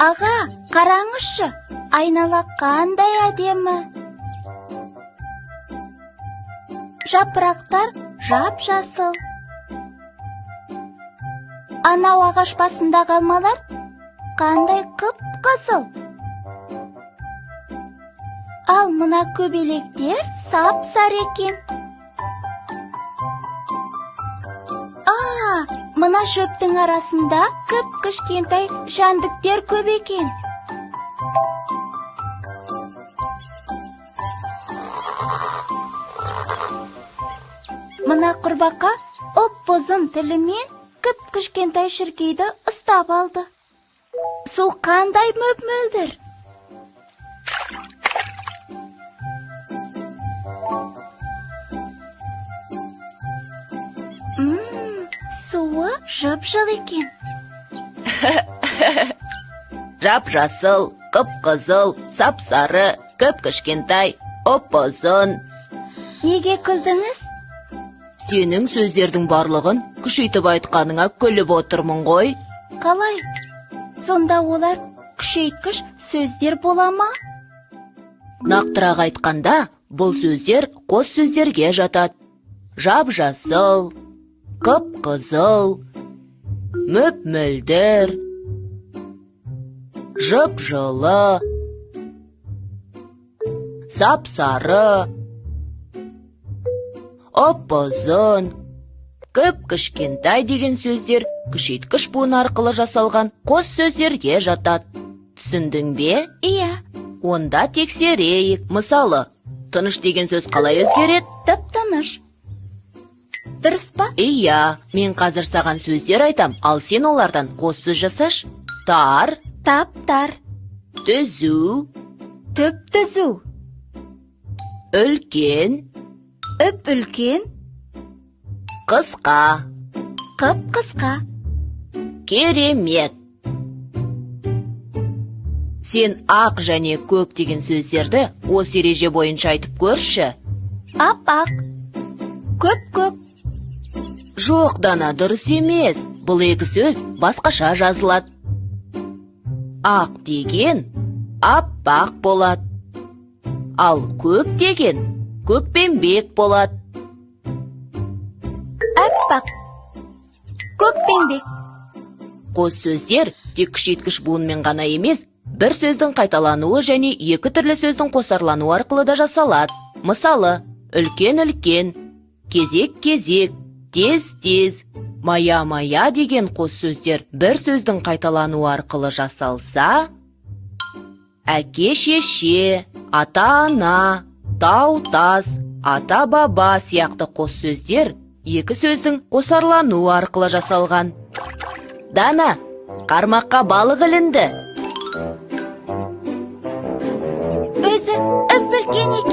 Аға, қараңызшы, айнала қандай әдемі. Жапырақтар жап-жасыл. Анау ағаш басындағы алмалар қандай қып-қызыл. Ал мына көбелектер сап-сары екен. Мына шөптің арасында кіп-кішкентай жәндіктер көп екен. Мына құрбақа ұп-ұзын тілімен кіп-кішкентай шіркейді ұстап алды. Су қандай мөп-мөлдір. Суы жып-жыл екен. Жап-жасыл, қып-қызыл, сап-сары, кіп-кішкентай, ұп-ұзын. Неге күлдіңіз? Сенің сөздердің барлығын күшейтіп айтқаныңа күліп отырмын ғой. Қалай? Сонда олар күшейткіш сөздер бола ма? Нақтырақ айтқанда, бұл сөздер қос сөздерге жатады. Жап-жасыл, қып-қызыл, мөп-мөлдір, жып-жылы, сап-сары, ұп-ұзын, кіп-кішкентай деген сөздер күшейткіш буын арқылы жасалған қос сөздерге жатады. Түсіндің бе? Иә. Онда тексерейік. Мысалы, тыныш деген сөз қалай өзгереді? Тып-тыныш. Дұрыс па? Иә, мен қазір саған сөздер айтам, ал сен олардан қос сөз жасаш. Тар, Тап-тар. түзу, Түп-түзу. үлкен, Үп-үлкен. қысқа, Қып-қысқа. керемет. Сен ақ және көк деген сөздерді осы ереже бойынша айтып көрші. Ап-ақ. Көк-көк. Жоқ, Дана, дұрыс емес. Бұл екі сөз басқаша жазылады. Ақ деген аппақ болады. Ал көк деген көкпеңбек болады. Аппақ. Көкпеңбек. Қос сөздер тек күшейткіш буынмен ғана емес, бір сөздің қайталануы және екі түрлі сөздің қосарлануы арқылы да жасалады. Мысалы, үлкен-үлкен, кезек-кезек, тез-тез, мая-мая деген қос сөздер бір сөздің қайталануы арқылы жасалса, әке-шеше, ата-ана, тау-тас, ата-баба сияқты қос сөздер екі сөздің қосарлануы арқылы жасалған. Дана, қармаққа балық ілінді. Өзі үп-үлкен екен.